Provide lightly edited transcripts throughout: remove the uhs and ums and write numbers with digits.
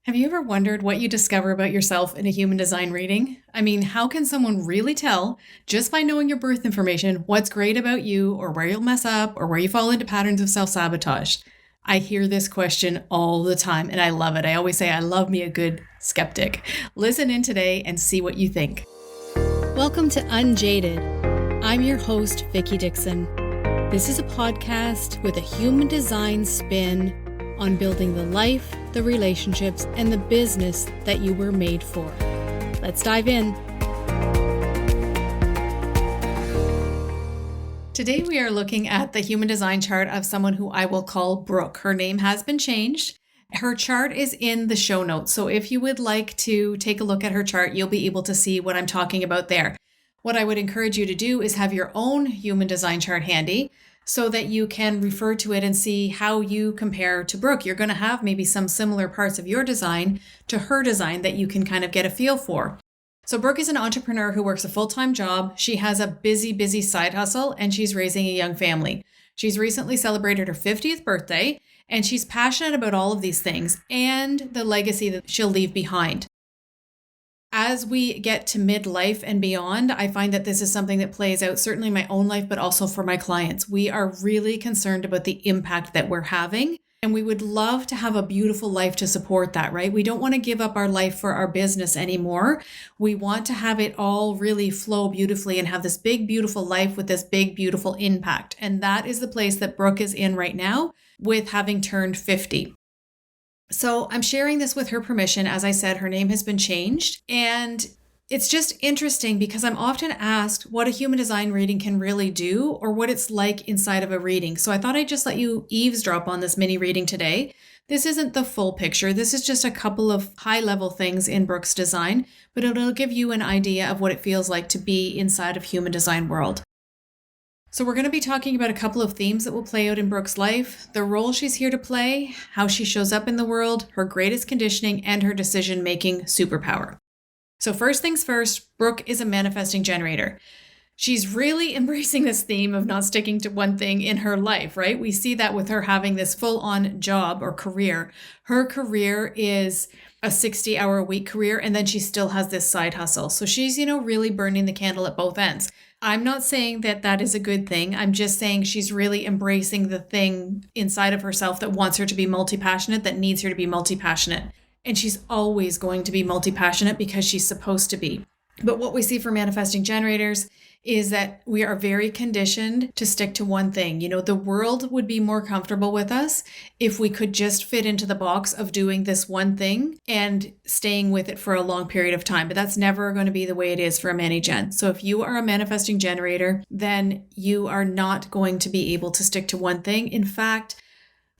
Have you ever wondered what you discover about yourself in a human design reading? I mean, how can someone really tell, just by knowing your birth information, what's great about you or where you'll mess up or where you fall into patterns of self-sabotage? I hear this question all the time and I love it. I always say I love me a good skeptic. Listen in today and see what you think. Welcome to Unjaded. I'm your host, Vicki Dixon. This is a podcast with a human design spin on building the life, the relationships, and the business that you were made for. Let's dive in. Today we are looking at the human design chart of someone who I will call Brooke. Her name has been changed. Her chart is in the show notes. So if you would like to take a look at her chart, you'll be able to see what I'm talking about there. What I would encourage you to do is have your own human design chart handy so that you can refer to it and see how you compare to Brooke. You're going to have maybe some similar parts of your design to her design that you can kind of get a feel for. So Brooke is an entrepreneur who works a full-time job. She has a busy side hustle, and she's raising a young family. She's recently celebrated her 50th birthday, and she's passionate about all of these things and the legacy that she'll leave behind. As we get to midlife and beyond, I find that this is something that plays out certainly in my own life, but also for my clients. We are really concerned about the impact that we're having, and we would love to have a beautiful life to support that, right? We don't want to give up our life for our business anymore. We want to have it all really flow beautifully and have this big, beautiful life with this big, beautiful impact. And that is the place that Brooke is in right now with having turned 50. So I'm sharing this with her permission. As I said, her name has been changed. And it's just interesting because I'm often asked what a human design reading can really do or what it's like inside of a reading. So I thought I'd just let you eavesdrop on this mini reading today. This isn't the full picture. This is just a couple of high-level things in Brooke's design, but it'll give you an idea of what it feels like to be inside of human design world. So we're going to be talking about a couple of themes that will play out in Brooke's life, the role she's here to play, how she shows up in the world, her greatest conditioning, and her decision-making superpower. So first things first, Brooke is a manifesting generator. She's really embracing this theme of not sticking to one thing in her life, right? We see that with her having this full-on job or career. Her career is a 60-hour-a-week career, and then she still has this side hustle. So she's, really burning the candle at both ends. I'm not saying that that is a good thing. I'm just saying she's really embracing the thing inside of herself that wants her to be multi-passionate, that needs her to be multi-passionate. And she's always going to be multi-passionate because she's supposed to be. But what we see for manifesting generators is that we are very conditioned to stick to one thing. The world would be more comfortable with us if we could just fit into the box of doing this one thing and staying with it for a long period of time. But that's never going to be the way it is for a mani-gen. So if you are a manifesting generator, then you are not going to be able to stick to one thing. In fact,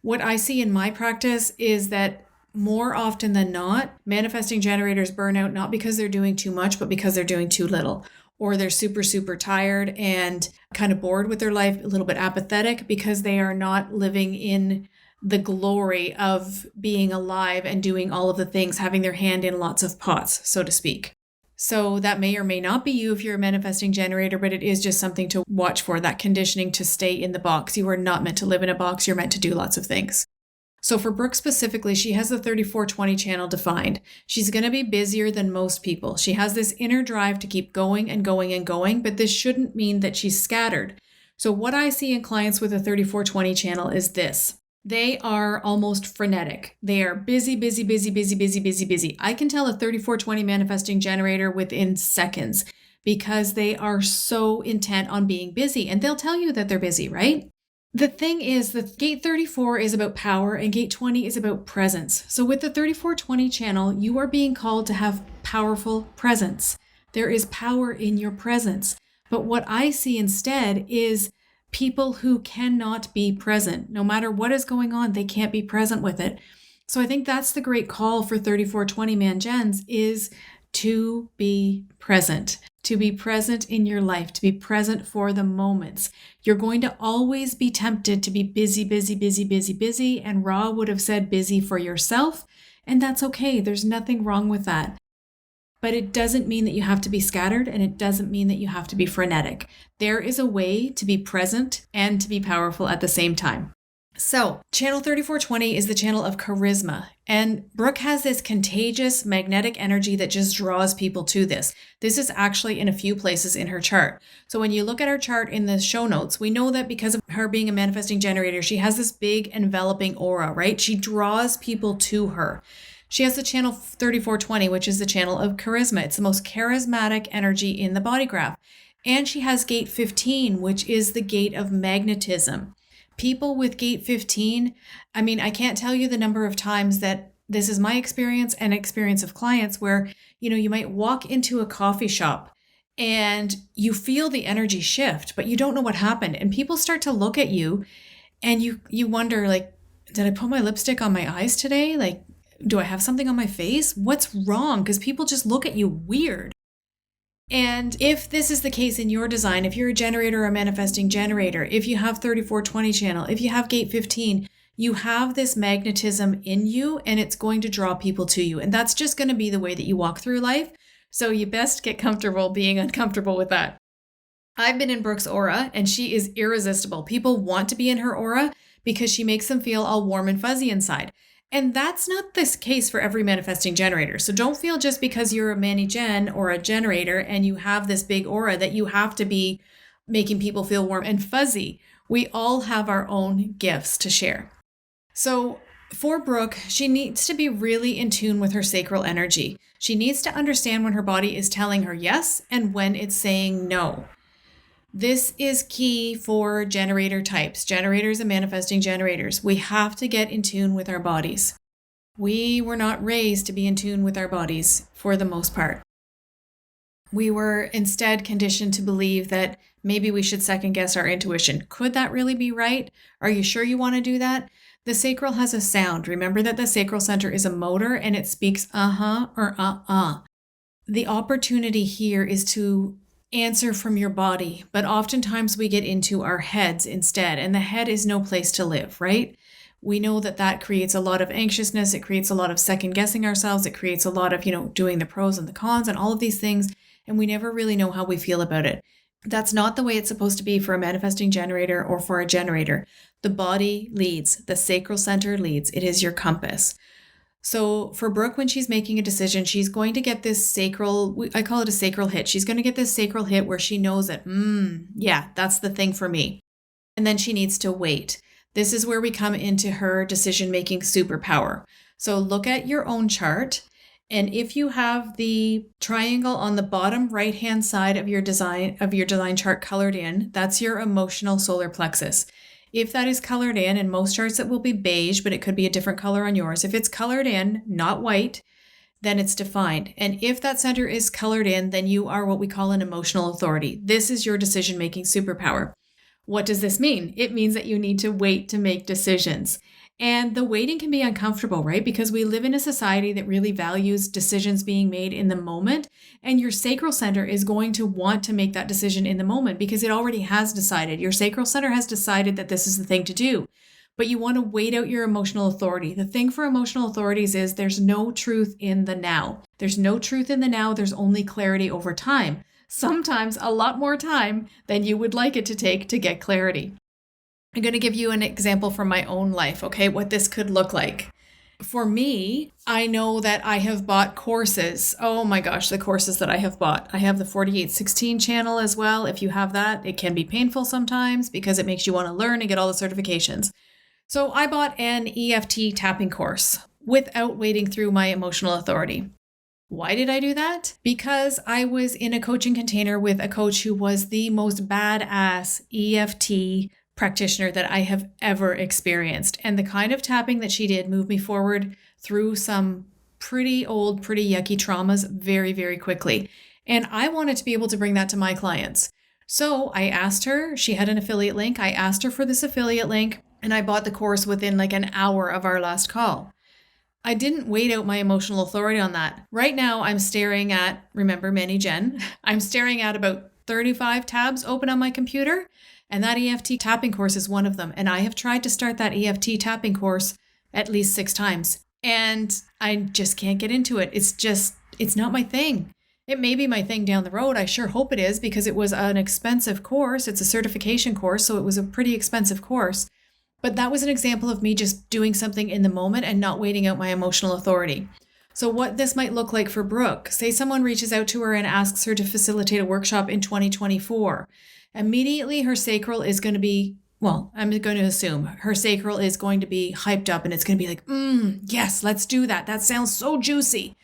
what I see in my practice is that more often than not, manifesting generators burn out not because they're doing too much, but because they're doing too little. Or they're super tired and kind of bored with their life, a little bit apathetic because they are not living in the glory of being alive and doing all of the things, having their hand in lots of pots, so to speak. So that may or may not be you if you're a manifesting generator, but it is just something to watch for, that conditioning to stay in the box. You are not meant to live in a box. You're meant to do lots of things. So for Brooke specifically, she has the 3420 channel defined. She's going to be busier than most people. She has this inner drive to keep going and going and going, but this shouldn't mean that she's scattered. So what I see in clients with a 3420 channel is this. They are almost frenetic. They are busy. I can tell a 3420 manifesting generator within seconds because they are so intent on being busy, and they'll tell you that they're busy, right? The thing is that gate 34 is about power and gate 20 is about presence. So with the 3420 channel, you are being called to have powerful presence. There is power in your presence. But what I see instead is people who cannot be present. No matter what is going on, they can't be present with it. So I think that's the great call for 3420 man gens is to be present. To be present in your life, to be present for the moments. You're going to always be tempted to be busy. And Ra would have said busy for yourself. And that's okay. There's nothing wrong with that. But it doesn't mean that you have to be scattered, and it doesn't mean that you have to be frenetic. There is a way to be present and to be powerful at the same time. So channel 3420 is the channel of charisma. And Brooke has this contagious magnetic energy that just draws people to this. This is actually in a few places in her chart. So when you look at her chart in the show notes, we know that because of her being a manifesting generator, she has this big enveloping aura, right? She draws people to her. She has the channel 3420, which is the channel of charisma. It's the most charismatic energy in the body graph. And she has gate 15, which is the gate of magnetism. People with gate 15, I mean, I can't tell you the number of times that this is my experience and experience of clients where, you might walk into a coffee shop and you feel the energy shift, but you don't know what happened. And people start to look at you and you wonder, like, did I put my lipstick on my eyes today? Like, do I have something on my face? What's wrong? Because people just look at you weird. And if this is the case in your design, if you're a generator or a manifesting generator, if you have 3420 channel, if you have gate 15, you have this magnetism in you and it's going to draw people to you. And that's just going to be the way that you walk through life. So you best get comfortable being uncomfortable with that. I've been in Brooke's aura and she is irresistible. People want to be in her aura because she makes them feel all warm and fuzzy inside. And that's not the case for every manifesting generator. So don't feel just because you're a mani-gen or a generator and you have this big aura that you have to be making people feel warm and fuzzy. We all have our own gifts to share. So for Brooke, she needs to be really in tune with her sacral energy. She needs to understand when her body is telling her yes and when it's saying no. This is key for generator types, generators and manifesting generators. We have to get in tune with our bodies. We were not raised to be in tune with our bodies for the most part. We were instead conditioned to believe that maybe we should second guess our intuition. Could that really be right? Are you sure you want to do that? The sacral has a sound. Remember that the sacral center is a motor and it speaks uh-huh or uh-uh. The opportunity here is to answer from your body, but oftentimes we get into our heads instead, and the head is no place to live, right? We know that that creates a lot of anxiousness. It creates a lot of second guessing ourselves. It creates a lot of, doing the pros and the cons and all of these things, and we never really know how we feel about it. That's not the way it's supposed to be for a manifesting generator or for a generator. The body leads, the sacral center leads. It is your compass. So for Brooke, when she's making a decision, she's going to get this sacral, I call it a sacral hit. She's going to get this sacral hit where she knows that, yeah, that's the thing for me. And then she needs to wait. This is where we come into her decision-making superpower. So look at your own chart. And if you have the triangle on the bottom right-hand side of your design chart colored in, that's your emotional solar plexus. If that is colored in, and most charts it will be beige, but it could be a different color on yours. If it's colored in, not white, then it's defined. And if that center is colored in, then you are what we call an emotional authority. This is your decision-making superpower. What does this mean? It means that you need to wait to make decisions. And the waiting can be uncomfortable, right? Because we live in a society that really values decisions being made in the moment. And your sacral center is going to want to make that decision in the moment because it already has decided. Your sacral center has decided that this is the thing to do. But you want to wait out your emotional authority. The thing for emotional authorities is there's no truth in the now. There's no truth in the now. There's only clarity over time. Sometimes a lot more time than you would like it to take to get clarity. I'm going to give you an example from my own life, okay, what this could look like. For me, I know that I have bought courses. Oh my gosh, the courses that I have bought. I have the 4816 channel as well. If you have that, it can be painful sometimes because it makes you want to learn and get all the certifications. So I bought an EFT tapping course without waiting through my emotional authority. Why did I do that? Because I was in a coaching container with a coach who was the most badass EFT practitioner that I have ever experienced. And the kind of tapping that she did moved me forward through some pretty old, pretty yucky traumas very, very quickly. And I wanted to be able to bring that to my clients. So I asked her, she had an affiliate link. I asked her for this affiliate link and I bought the course within like an hour of our last call. I didn't wait out my emotional authority on that. Right now I'm staring at, remember mani-gen, I'm staring at about 35 tabs open on my computer. And that EFT tapping course is one of them. And I have tried to start that EFT tapping course at least 6 times. And I just can't get into it. It's not my thing. It may be my thing down the road. I sure hope it is because it was an expensive course. It's a certification course, so it was a pretty expensive course. But that was an example of me just doing something in the moment and not waiting out my emotional authority. So what this might look like for Brooke, say someone reaches out to her and asks her to facilitate a workshop in 2024. Immediately her sacral is going to be, well, I'm going to assume her sacral is going to be hyped up and it's going to be like, yes, let's do that. That sounds so juicy.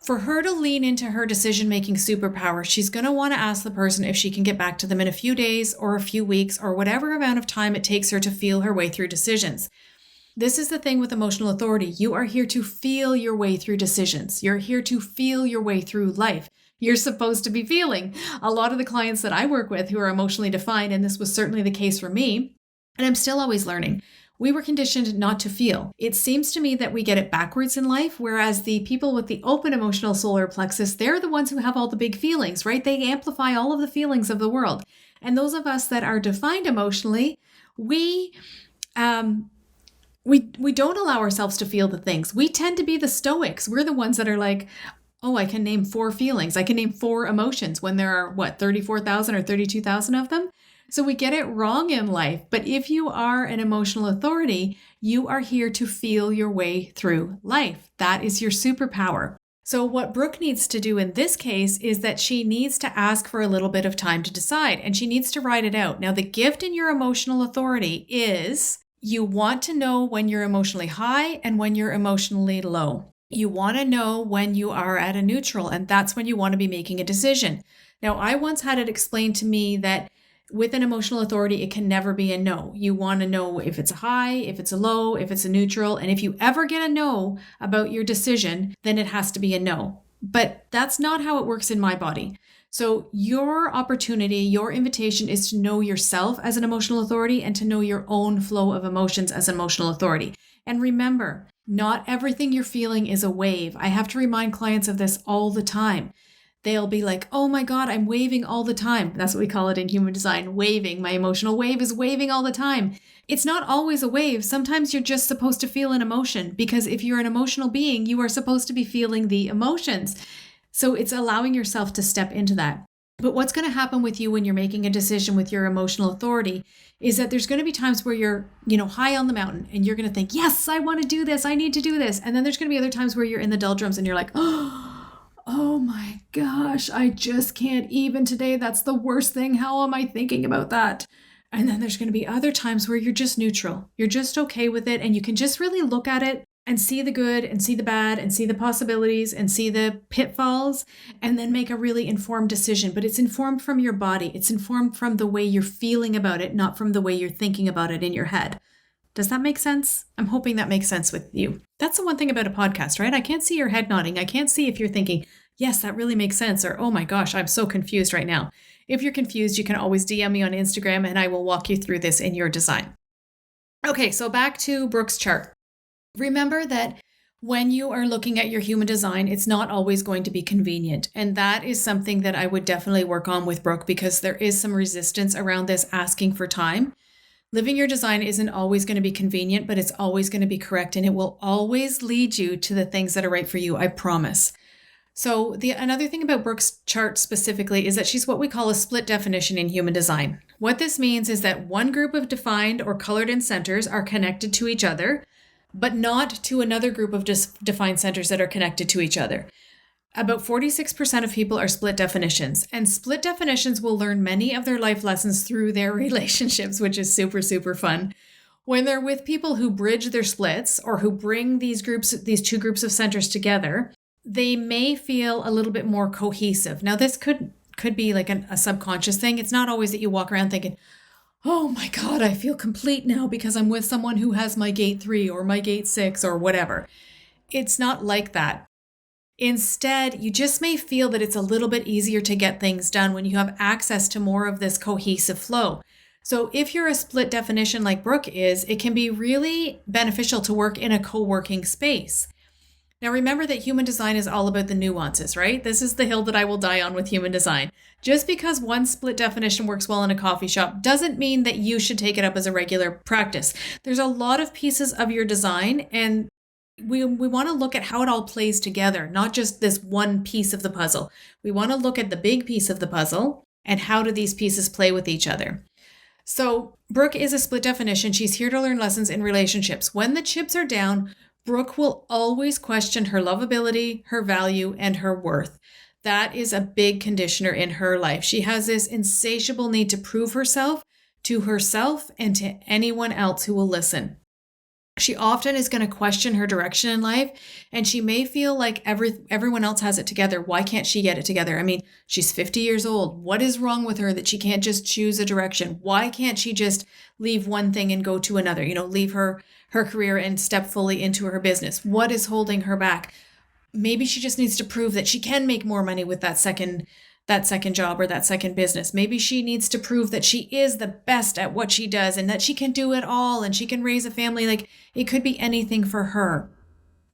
For her to lean into her decision-making superpower, she's going to want to ask the person if she can get back to them in a few days or a few weeks or whatever amount of time it takes her to feel her way through decisions. This is the thing with emotional authority. You are here to feel your way through decisions. You're here to feel your way through life. You're supposed to be feeling. A lot of the clients that I work with who are emotionally defined, and this was certainly the case for me, and I'm still always learning, we were conditioned not to feel. It seems to me that we get it backwards in life, whereas the people with the open emotional solar plexus, they're the ones who have all the big feelings, right? They amplify all of the feelings of the world. And those of us that are defined emotionally, we don't allow ourselves to feel the things. We tend to be the stoics. We're the ones that are like, oh, I can name 4 feelings. I can name 4 emotions when there are, 34,000 or 32,000 of them? So we get it wrong in life. But if you are an emotional authority, you are here to feel your way through life. That is your superpower. So what Brooke needs to do in this case is that she needs to ask for a little bit of time to decide, and she needs to write it out. Now, the gift in your emotional authority is you want to know when you're emotionally high and when you're emotionally low. You want to know when you are at a neutral, and that's when you want to be making a decision. Now, I once had it explained to me that with an emotional authority, it can never be a no. You want to know if it's a high, if it's a low, if it's a neutral. And if you ever get a no about your decision, then it has to be a no. But that's not how it works in my body. So your opportunity, your invitation is to know yourself as an emotional authority and to know your own flow of emotions as an emotional authority. And remember, not everything you're feeling is a wave. I have to remind clients of this all the time. They'll be like, oh my God, I'm waving all the time. That's what we call it in human design, waving. My emotional wave is waving all the time. It's not always a wave. Sometimes you're just supposed to feel an emotion, because if you're an emotional being, you are supposed to be feeling the emotions. So it's allowing yourself to step into that. But what's going to happen with you when you're making a decision with your emotional authority is that there's going to be times where you're, high on the mountain and you're going to think, yes, I want to do this. I need to do this. And then there's going to be other times where you're in the doldrums and you're like, oh my gosh, I just can't even today. That's the worst thing. How am I thinking about that? And then there's going to be other times where you're just neutral. You're just okay with it. And you can just really look at it and see the good and see the bad and see the possibilities and see the pitfalls and then make a really informed decision. But it's informed from your body. It's informed from the way you're feeling about it, not from the way you're thinking about it in your head. Does that make sense? I'm hoping that makes sense with you. That's the one thing about a podcast, right? I can't see your head nodding. I can't see if you're thinking, yes, that really makes sense, or oh my gosh, I'm so confused right now. If you're confused, you can always DM me on Instagram and I will walk you through this in your design. Okay, so back to Brooke's chart. Remember that when you are looking at your human design, it's not always going to be convenient. And that is something that I would definitely work on with Brooke, because there is some resistance around this asking for time. Living your design isn't always going to be convenient, but it's always going to be correct. And it will always lead you to the things that are right for you, I promise. So another thing about Brooke's chart specifically is that she's what we call a split definition in human design. What this means is that one group of defined or colored in centers are connected to each other, but not to another group of defined centers that are connected to each other. About 46% of people are split definitions, and split definitions will learn many of their life lessons through their relationships, which is super, super fun. When they're with people who bridge their splits or who bring these two groups of centers together, they may feel a little bit more cohesive. Now, this could be like a subconscious thing. It's not always that you walk around thinking, oh my God, I feel complete now because I'm with someone who has my gate 3 or my gate 6 or whatever. It's not like that. Instead, you just may feel that it's a little bit easier to get things done when you have access to more of this cohesive flow. So if you're a split definition like Brooke is, it can be really beneficial to work in a co-working space. Now, remember that human design is all about the nuances, right? This is the hill that I will die on with human design. Just because one split definition works well in a coffee shop doesn't mean that you should take it up as a regular practice. There's a lot of pieces of your design, and we want to look at how it all plays together, not just this one piece of the puzzle. We want to look at the big piece of the puzzle and how do these pieces play with each other. So Brooke is a split definition. She's here to learn lessons in relationships. When the chips are down, Brooke will always question her lovability, her value, and her worth. That is a big conditioner in her life. She has this insatiable need to prove herself to herself and to anyone else who will listen. She often is going to question her direction in life, and she may feel like everyone else has it together. Why can't she get it together? I mean, she's 50 years old. What is wrong with her that she can't just choose a direction? Why can't she just leave one thing and go to another? Leave her career and step fully into her business. What is holding her back? Maybe she just needs to prove that she can make more money with that second job or that second business. Maybe she needs to prove that she is the best at what she does and that she can do it all and she can raise a family. Like, it could be anything for her.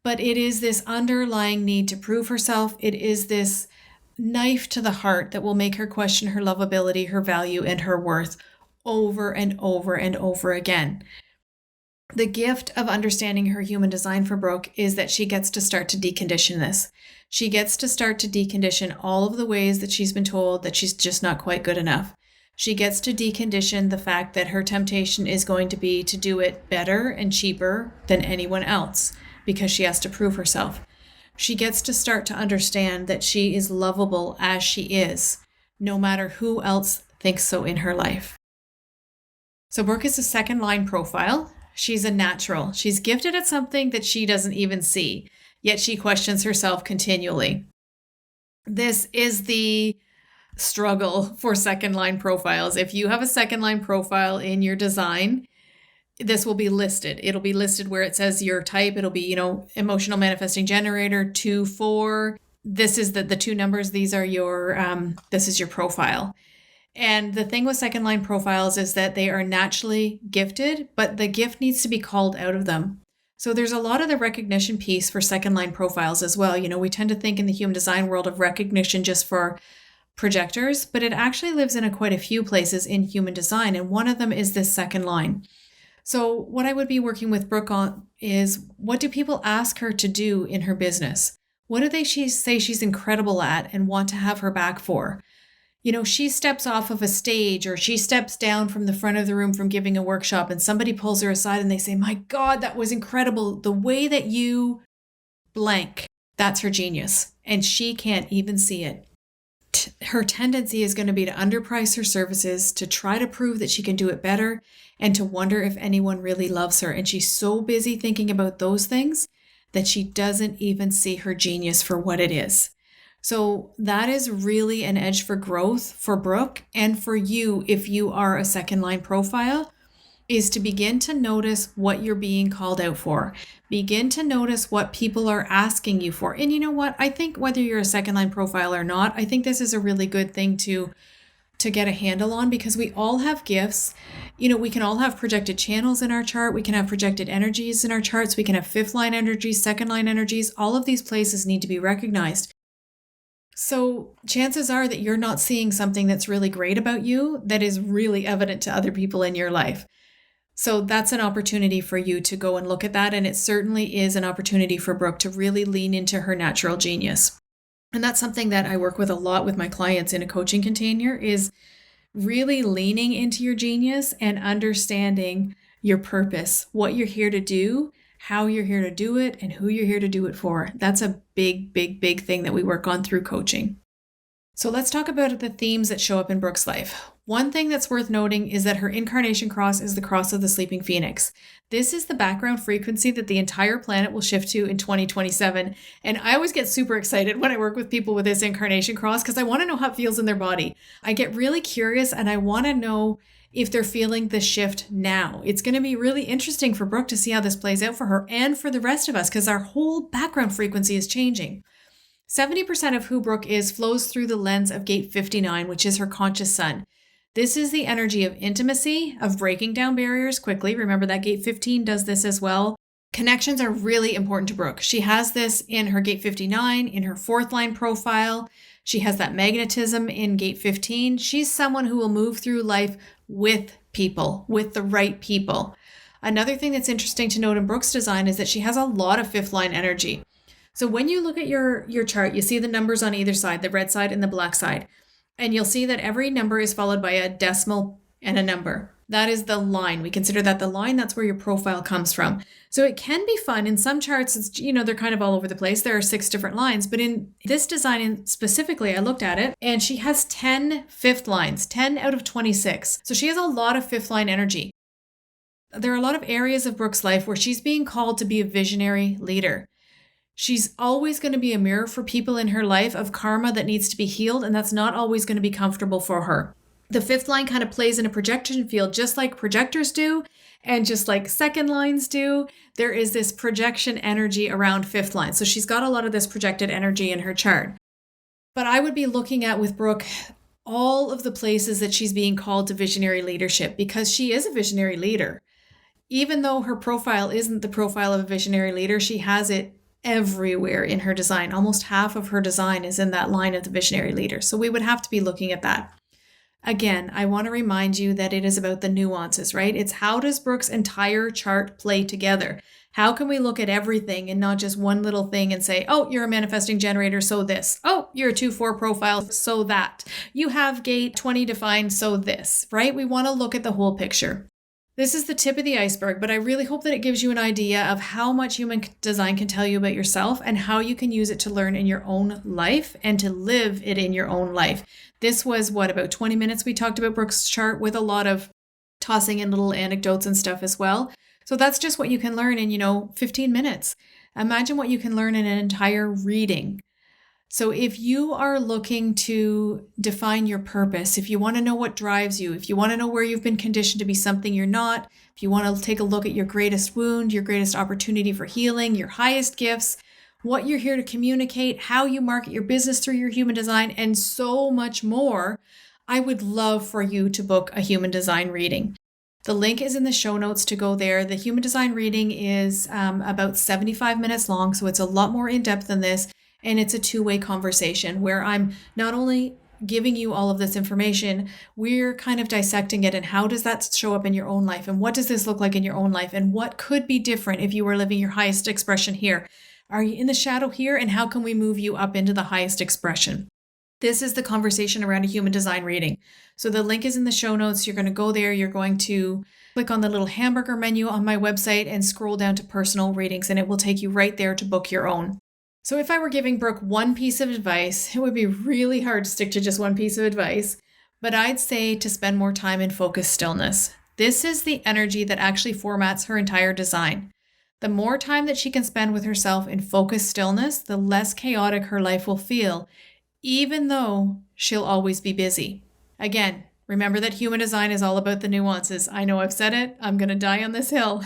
But it is this underlying need to prove herself. It is this knife to the heart that will make her question her lovability, her value, and her worth over and over and over again. The gift of understanding her human design for Brooke is that she gets to start to decondition this. She gets to start to decondition all of the ways that she's been told that she's just not quite good enough. She gets to decondition the fact that her temptation is going to be to do it better and cheaper than anyone else because she has to prove herself. She gets to start to understand that she is lovable as she is, no matter who else thinks so in her life. So Brooke is a second line profile. She's a natural. She's gifted at something that she doesn't even see, yet she questions herself continually. This is the struggle for second line profiles. If you have a second line profile in your design, this will be listed. It'll be listed where it says your type. It'll be, emotional manifesting generator 2-4. This is the two numbers. These are this is your profile. And the thing with second line profiles is that they are naturally gifted, but the gift needs to be called out of them. So there's a lot of the recognition piece for second line profiles as well. We tend to think in the human design world of recognition just for projectors, but it actually lives in quite a few places in human design. And one of them is this second line. So what I would be working with Brooke on is, what do people ask her to do in her business? What do they say she's incredible at and want to have her back for? She steps off of a stage or she steps down from the front of the room from giving a workshop and somebody pulls her aside and they say, "My God, that was incredible. The way that you blank," that's her genius. And she can't even see it. Her tendency is going to be to underprice her services, to try to prove that she can do it better, and to wonder if anyone really loves her. And she's so busy thinking about those things that she doesn't even see her genius for what it is. So that is really an edge for growth for Brooke and for you if you are a second line profile, is to begin to notice what you're being called out for. Begin to notice what people are asking you for. And you know what? I think whether you're a second line profile or not, I think this is a really good thing to get a handle on, because we all have gifts. We can all have projected channels in our chart. We can have projected energies in our charts. We can have fifth line energies, second line energies. All of these places need to be recognized. So chances are that you're not seeing something that's really great about you that is really evident to other people in your life. So that's an opportunity for you to go and look at that. And it certainly is an opportunity for Brooke to really lean into her natural genius. And that's something that I work with a lot with my clients in a coaching container, is really leaning into your genius and understanding your purpose, what you're here to do, how you're here to do it, and who you're here to do it for. That's a big, big, big thing that we work on through coaching. So let's talk about the themes that show up in Brooke's life. One thing that's worth noting is that her incarnation cross is the cross of the sleeping phoenix. This is the background frequency that the entire planet will shift to in 2027. And I always get super excited when I work with people with this incarnation cross, because I want to know how it feels in their body. I get really curious and I want to know if they're feeling the shift now. It's going to be really interesting for Brooke to see how this plays out for her and for the rest of us, because our whole background frequency is changing. 70% of who Brooke is flows through the lens of gate 59, which is her conscious sun. This is the energy of intimacy, of breaking down barriers quickly. Remember that gate 15 does this as well. Connections are really important to Brooke. She has this in her gate 59, in her fourth line profile. She has that magnetism in gate 15. She's someone who will move through life with people, with the right people. Another thing that's interesting to note in Brooke's design is that she has a lot of fifth line energy. So when you look at your chart, you see the numbers on either side, the red side and the black side. And you'll see that every number is followed by a decimal and a number. That is the line. We consider that the line. That's where your profile comes from. So it can be fun. In some charts, it's, they're kind of all over the place. There are 6 different lines. But in this design specifically, I looked at it and she has 10 fifth lines, 10 out of 26. So she has a lot of fifth line energy. There are a lot of areas of Brooke's life where she's being called to be a visionary leader. She's always going to be a mirror for people in her life of karma that needs to be healed, and that's not always going to be comfortable for her. The fifth line kind of plays in a projection field, just like projectors do, and just like second lines do. There is this projection energy around fifth line. So she's got a lot of this projected energy in her chart. But I would be looking at with Brooke all of the places that she's being called to visionary leadership, because she is a visionary leader. Even though her profile isn't the profile of a visionary leader, she has it everywhere in her design. Almost half of her design is in that line of the visionary leader. So we would have to be looking at that. Again, I want to remind you that it is about the nuances, right? It's how does Brooke's entire chart play together? How can we look at everything and not just one little thing and say, oh, you're a manifesting generator, so this. Oh, you're a 2-4 profile, so that. You have gate 20 defined, so this, right? We want to look at the whole picture. This is the tip of the iceberg, but I really hope that it gives you an idea of how much human design can tell you about yourself and how you can use it to learn in your own life and to live it in your own life. This was about 20 minutes we talked about Brooke's chart, with a lot of tossing in little anecdotes and stuff as well. So that's just what you can learn in, 15 minutes. Imagine what you can learn in an entire reading. So if you are looking to define your purpose, if you want to know what drives you, if you want to know where you've been conditioned to be something you're not, if you want to take a look at your greatest wound, your greatest opportunity for healing, your highest gifts, what you're here to communicate, how you market your business through your human design, and so much more, I would love for you to book a human design reading. The link is in the show notes to go there. The human design reading is about 75 minutes long, so it's a lot more in-depth than this. And it's a 2-way conversation where I'm not only giving you all of this information, we're kind of dissecting it and how does that show up in your own life? And what does this look like in your own life? And what could be different if you were living your highest expression here? Are you in the shadow here? And how can we move you up into the highest expression? This is the conversation around a human design reading. So the link is in the show notes. You're going to go there. You're going to click on the little hamburger menu on my website and scroll down to personal readings, and it will take you right there to book your own. So if I were giving Brooke one piece of advice, it would be really hard to stick to just one piece of advice, but I'd say to spend more time in focused stillness. This is the energy that actually formats her entire design. The more time that she can spend with herself in focused stillness, the less chaotic her life will feel, even though she'll always be busy. Again, remember that human design is all about the nuances. I know I've said it. I'm going to die on this hill.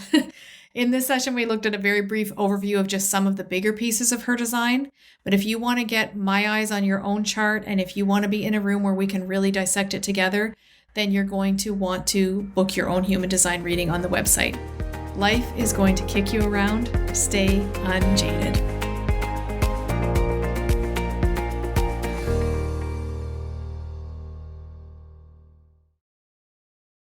In this session, we looked at a very brief overview of just some of the bigger pieces of her design. But if you want to get my eyes on your own chart, and if you want to be in a room where we can really dissect it together, then you're going to want to book your own human design reading on the website. Life is going to kick you around. Stay unjaded.